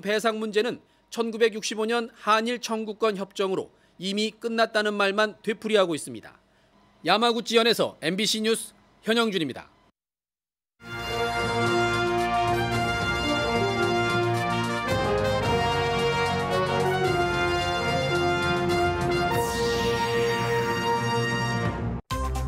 배상 문제는 1965년 한일 청구권 협정으로 이미 끝났다는 말만 되풀이하고 있습니다. 야마구치현에서 MBC 뉴스 현영준입니다.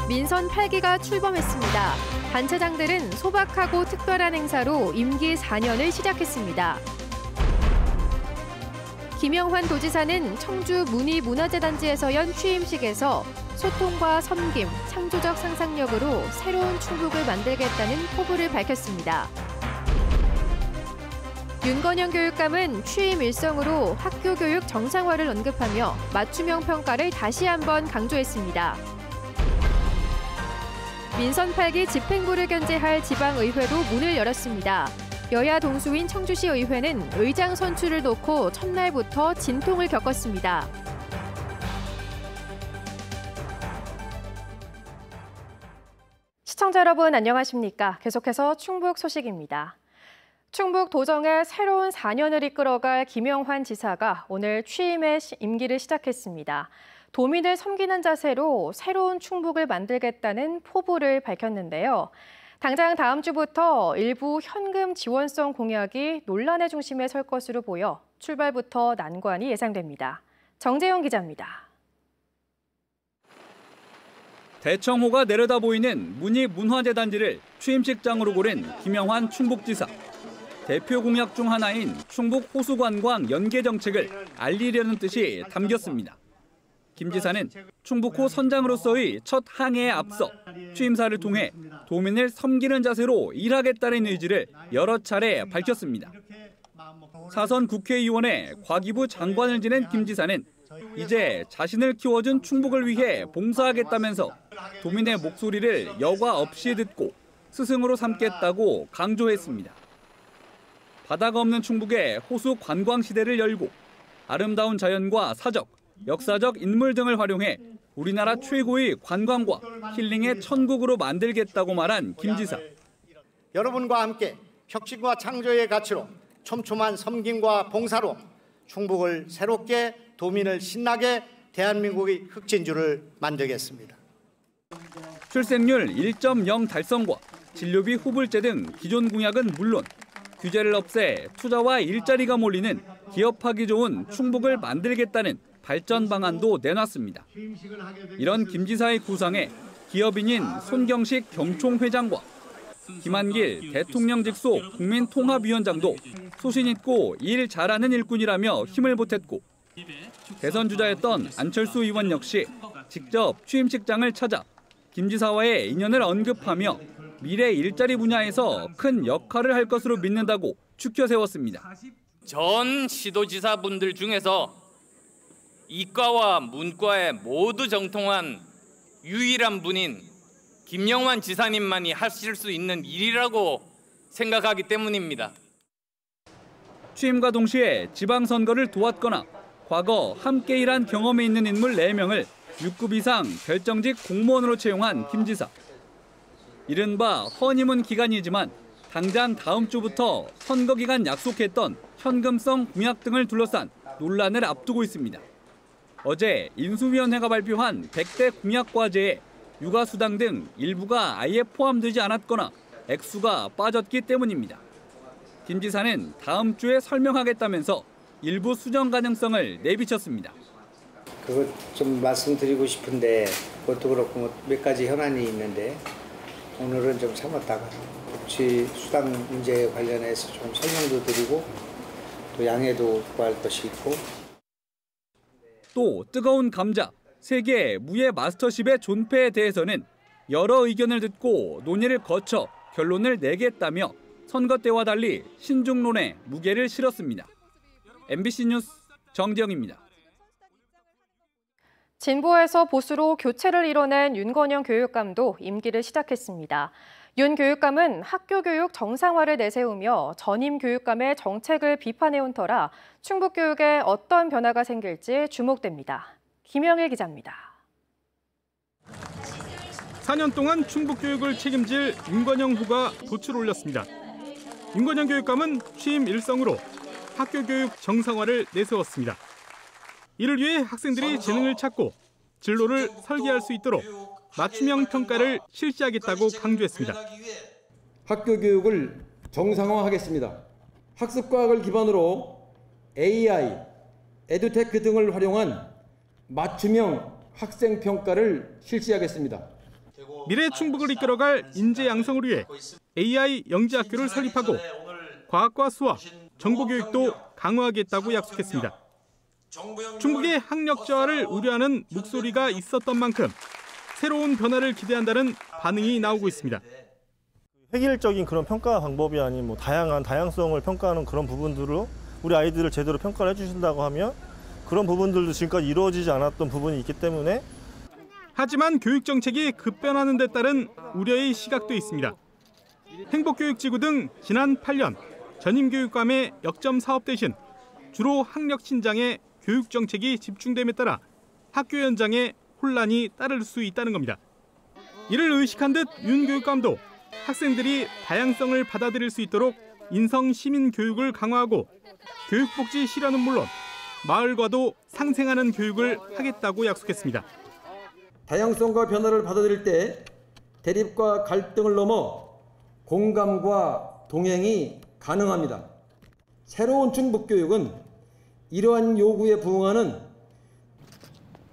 민선 8기가 출범했습니다. 단체장들은 소박하고 특별한 행사로 임기 4년을 시작했습니다. 김영환 도지사는 청주 문희문화재단지에서 연 취임식에서 소통과 섬김, 창조적 상상력으로 새로운 충북을 만들겠다는 포부를 밝혔습니다. 윤건영 교육감은 취임 일성으로 학교 교육 정상화를 언급하며 맞춤형 평가를 다시 한번 강조했습니다. 민선 8기 집행부를 견제할 지방의회도 문을 열었습니다. 여야 동수인 청주시 의회는 의장 선출을 놓고 첫날부터 진통을 겪었습니다. 시청자 여러분 안녕하십니까? 계속해서 충북 소식입니다. 충북 도정의 새로운 4년을 이끌어갈 김영환 지사가 오늘 취임의 임기를 시작했습니다. 도민을 섬기는 자세로 새로운 충북을 만들겠다는 포부를 밝혔는데요. 당장 다음 주부터 일부 현금 지원성 공약이 논란의 중심에 설 것으로 보여 출발부터 난관이 예상됩니다. 정재영 기자입니다. 대청호가 내려다 보이는 문희문화재단지를 취임식장으로 고른 김영환 충북지사. 대표 공약 중 하나인 충북 호수관광 연계 정책을 알리려는 뜻이 담겼습니다. 김 지사는 충북호 선장으로서의 첫 항해에 앞서 취임사를 통해 도민을 섬기는 자세로 일하겠다는 의지를 여러 차례 밝혔습니다. 사선 국회의원의 과기부 장관을 지낸 김 지사는 이제 자신을 키워준 충북을 위해 봉사하겠다면서 도민의 목소리를 여과 없이 듣고 스승으로 삼겠다고 강조했습니다. 바다가 없는 충북에 호수 관광 시대를 열고 아름다운 자연과 사적, 역사적 인물 등을 활용해 우리나라 최고의 관광과 힐링의 천국으로 만들겠다고 말한 김 지사. 여러분과 함께 혁신과 창조의 가치로 촘촘한 섬김과 봉사로 충북을 새롭게 도민을 신나게 대한민국의 흑진주를 만들겠습니다. 출생률 1.0 달성과 진료비 후불제 등 기존 공약은 물론 규제를 없애 투자와 일자리가 몰리는 기업하기 좋은 충북을 만들겠다는 발전 방안도 내놨습니다. 이런 김 지사의 구상에 기업인인 손경식 경총회장과 김한길 대통령 직속 국민통합위원장도 소신 있고 일 잘하는 일꾼이라며 힘을 보탰고 대선 주자였던 안철수 의원 역시 직접 취임식장을 찾아 김 지사와의 인연을 언급하며 미래 일자리 분야에서 큰 역할을 할 것으로 믿는다고 추켜 세웠습니다. 전 시도지사분들 중에서 이과와 문과에 모두 정통한 유일한 분인 김영환 지사님만이 하실 수 있는 일이라고 생각하기 때문입니다. 취임과 동시에 지방선거를 도왔거나 과거 함께 일한 경험이 있는 인물 4명을 6급 이상 별정직 공무원으로 채용한 김 지사. 이른바 허니문 기간이지만 당장 다음 주부터 선거 기간 약속했던 현금성 공약 등을 둘러싼 논란을 앞두고 있습니다. 어제 인수위원회가 발표한 100대 공약 과제에 육아수당 등 일부가 아예 포함되지 않았거나 액수가 빠졌기 때문입니다. 김 지사는 다음 주에 설명하겠다면서 일부 수정 가능성을 내비쳤습니다. 그거 좀 말씀드리고 싶은데 그것도 그렇고 몇 가지 현안이 있는데 오늘은 좀 참았다가 복지 수당 문제 관련해서 좀 설명도 드리고 또 양해도 구할 것이 있고 또 뜨거운 감자, 세계 무예 마스터십의 존폐에 대해서는 여러 의견을 듣고 논의를 거쳐 결론을 내겠다며 선거 때와 달리 신중론에 무게를 실었습니다. MBC 뉴스 정재영입니다. 진보에서 보수로 교체를 이뤄낸 윤건영 교육감도 임기를 시작했습니다. 윤 교육감은 학교 교육 정상화를 내세우며 전임 교육감의 정책을 비판해온 터라 충북 교육에 어떤 변화가 생길지 주목됩니다. 김영일 기자입니다. 4년 동안 충북 교육을 책임질 윤건영 후가 돛을 올렸습니다. 윤건영 교육감은 취임 일성으로 학교 교육 정상화를 내세웠습니다. 이를 위해 학생들이 재능을 찾고 진로를 설계할 수 있도록 맞춤형 평가를 실시하겠다고 강조했습니다. 학교 교육을 정상화하겠습니다. 학습과학을 기반으로 AI, 에듀테크 등을 활용한 맞춤형 학생 평가를 실시하겠습니다. 미래 충북을 이끌어갈 인재 양성을 위해 AI 영재학교를 설립하고 과학과 수학, 정보교육도 강화하겠다고 약속했습니다. 충북의 학력 저하를 우려하는 목소리가 있었던 만큼 새로운 변화를 기대한다는 반응이 나오고 있습니다. 획일적인 그런 평가 방법이 아닌 다양한 다양성을 평가하는 그런 부분들로 우리 아이들을 제대로 평가를 해주신다고 하면 그런 부분들도 지금까지 이루어지지 않았던 부분이 있기 때문에 하지만 교육 정책이 급변하는 데 따른 우려의 시각도 있습니다. 행복교육지구 등 지난 8년 전임교육감의 역점 사업 대신 주로 학력 신장에 교육 정책이 집중됨에 따라 학교 현장에 혼란이 따를 수 있다는 겁니다. 이를 의식한 듯 윤 교육감도 학생들이 다양성을 받아들일 수 있도록 인성 시민 교육을 강화하고 교육복지 실현은 물론 마을과도 상생하는 교육을 하겠다고 약속했습니다. 다양성과 변화를 받아들일 때 대립과 갈등을 넘어 공감과 동행이 가능합니다. 새로운 충북교육은 이러한 요구에 부응하는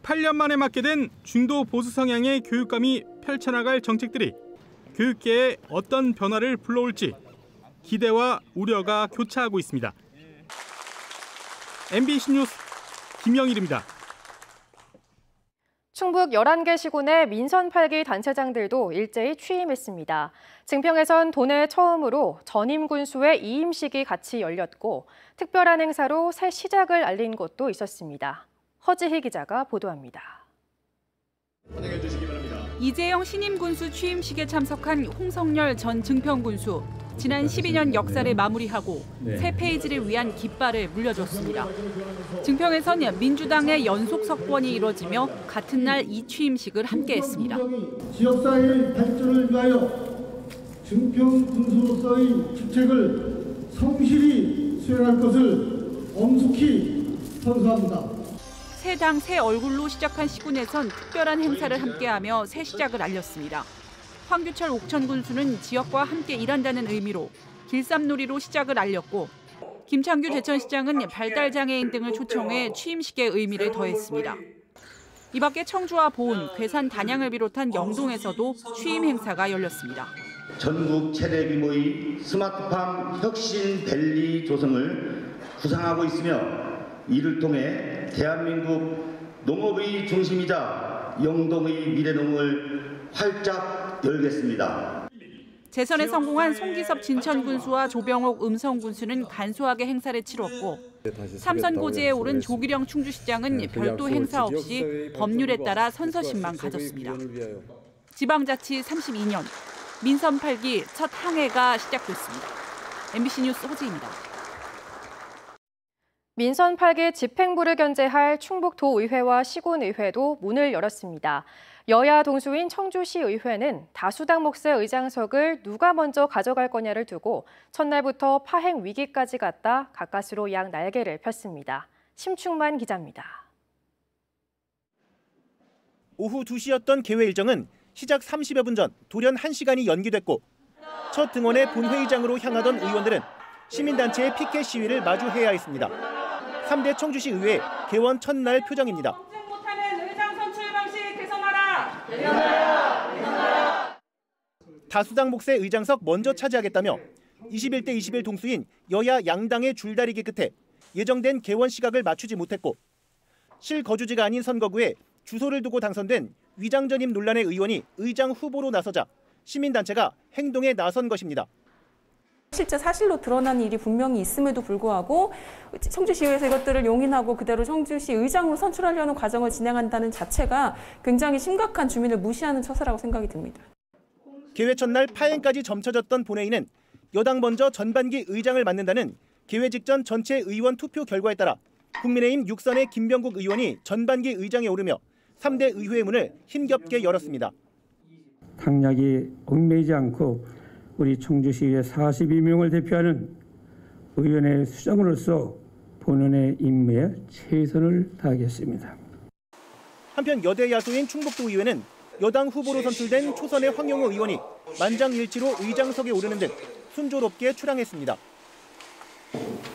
8년 만에 맡게 된 중도 보수 성향의 교육감이 펼쳐나갈 정책들이 교육계에 어떤 변화를 불러올지 기대와 우려가 교차하고 있습니다. MBC 뉴스 김영일입니다. 충북 11개 시군의 민선 8기 단체장들도 일제히 취임했습니다. 증평에선 도내 처음으로 전임 군수의 이임식이 같이 열렸고 특별한 행사로 새 시작을 알린 곳도 있었습니다. 허지희 기자가 보도합니다. 이재영 신임 군수 취임식에 참석한 홍성열 전 증평군수. 지난 12년 역사를 마무리하고 새 페이지를 위한 깃발을 물려줬습니다. 증평에선 민주당의 연속 석권이 이뤄지며 같은 날 이 취임식을 함께했습니다. 지역사회의 발전을 위하여 증평 군수로서의 직책을 성실히 수행할 것을 엄숙히 선서합니다. 새 당 새 얼굴로 시작한 시군에선 특별한 행사를 함께하며 새 시작을 알렸습니다. 황규철 옥천 군수는 지역과 함께 일한다는 의미로 길쌈놀이로 시작을 알렸고 김창규 제천시장은 발달장애인 등을 초청해 취임식의 의미를 더했습니다. 이 밖에 청주와 보은, 괴산 단양을 비롯한 영동에서도 취임 행사가 열렸습니다. 전국 최대 규모의 스마트팜 혁신밸리 조성을 구상하고 있으며 이를 통해 대한민국 농업의 중심이자 영동의 미래농을 활짝 열겠습니다. 재선에 성공한 송기섭 진천군수와 조병옥 음성군수는 간소하게 행사를 치렀고 삼선고지에 오른 조기령 충주시장은 별도 행사 없이 법률에 따라 선서식만 가졌습니다. 지방자치 32년, 민선 8기 첫 항해가 시작됐습니다. MBC 뉴스 허지입니다. 민선 8기 집행부를 견제할 충북도의회와 시군의회도 문을 열었습니다. 여야 동수인 청주시의회는 다수당 몫의 의장석을 누가 먼저 가져갈 거냐를 두고 첫날부터 파행 위기까지 갔다 가까스로 양 날개를 폈습니다. 심충만 기자입니다. 오후 2시였던 개회 일정은 시작 30여 분 전 돌연 1시간이 연기됐고 첫 등원의 본회의장으로 향하던 의원들은 시민단체의 피켓 시위를 마주해야 했습니다. 3대 청주시 의회 개원 첫날 표정입니다. 다수당 몫의 의장석 먼저 차지하겠다며 21대 21 동수인 여야 양당의 줄다리기 끝에 예정된 개원 시각을 맞추지 못했고 실거주지가 아닌 선거구에 주소를 두고 당선된 위장 전입 논란의 의원이 의장 후보로 나서자 시민단체가 행동에 나선 것입니다. 실제 사실로 드러난 일이 분명히 있음에도 불구하고 청주시의회에서 이것들을 용인하고 그대로 청주시 의장으로 선출하려는 과정을 진행한다는 자체가 굉장히 심각한 주민을 무시하는 처사라고 생각이 듭니다. 개회 첫날 파행까지 점쳐졌던 본회의는 여당 먼저 전반기 의장을 맡는다는 개회 직전 전체 의원 투표 결과에 따라 국민의힘 6선의 김병국 의원이 전반기 의장에 오르며 3대 의회의 문을 힘겹게 열었습니다. 당략이 얽매이지 않고 우리 청주시의 42명을 대표하는 의원의 수장으로서 본연의 임무에 최선을 다하겠습니다. 한편 여대 야수인 충북도 의회는 여당 후보로 선출된 초선의 황영우 의원이 만장일치로 의장석에 오르는 등 순조롭게 출항했습니다.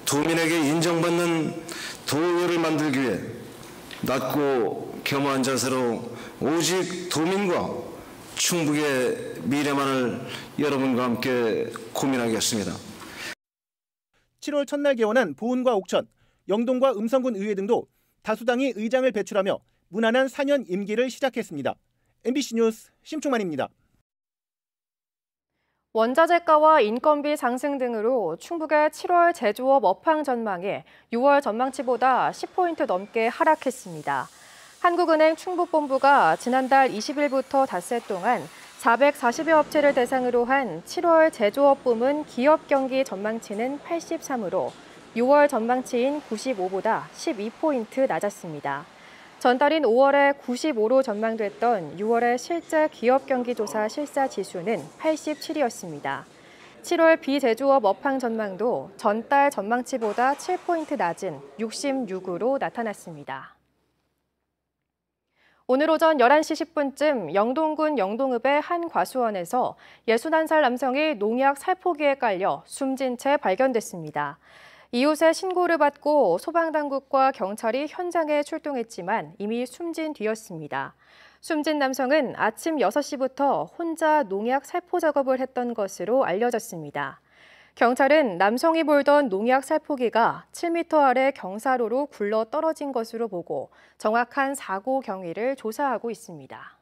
도민에게 인정받는 도의회를 만들기 위해 낮고 겸허한 자세로 오직 도민과 충북의 미래만을 여러분과 함께 고민하겠습니다. 7월 첫날 개원한 보은과 옥천, 영동과 음성군 의회 등도 다수당이 의장을 배출하며 무난한 4년 임기를 시작했습니다. MBC 뉴스 심충만입니다. 원자재가와 인건비 상승 등으로 충북의 7월 제조업 업황 전망이 6월 전망치보다 10포인트 넘게 하락했습니다. 한국은행 충북본부가 지난달 20일부터 닷새 동안 440여 업체를 대상으로 한 7월 제조업 부문 기업 경기 전망치는 83으로 6월 전망치인 95보다 12포인트 낮았습니다. 전달인 5월에 95로 전망됐던 6월의 실제 기업 경기 조사 실사 지수는 87이었습니다. 7월 비제조업 업황 전망도 전달 전망치보다 7포인트 낮은 66으로 나타났습니다. 오늘 오전 11시 10분쯤 영동군 영동읍의 한 과수원에서 61살 남성이 농약 살포기에 깔려 숨진 채 발견됐습니다. 이웃의 신고를 받고 소방당국과 경찰이 현장에 출동했지만 이미 숨진 뒤였습니다. 숨진 남성은 아침 6시부터 혼자 농약 살포 작업을 했던 것으로 알려졌습니다. 경찰은 남성이 몰던 농약 살포기가 7m 아래 경사로로 굴러 떨어진 것으로 보고 정확한 사고 경위를 조사하고 있습니다.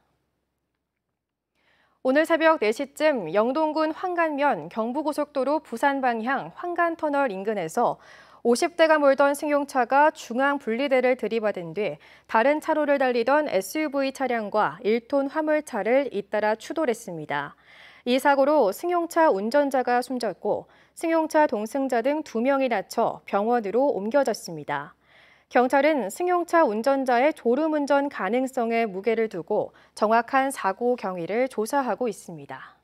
오늘 새벽 4시쯤 영동군 황간면 경부고속도로 부산 방향 황간터널 인근에서 50대가 몰던 승용차가 중앙 분리대를 들이받은 뒤 다른 차로를 달리던 SUV 차량과 1톤 화물차를 잇따라 추돌했습니다. 이 사고로 승용차 운전자가 숨졌고 승용차 동승자 등 2명이 다쳐 병원으로 옮겨졌습니다. 경찰은 승용차 운전자의 졸음운전 가능성에 무게를 두고 정확한 사고 경위를 조사하고 있습니다.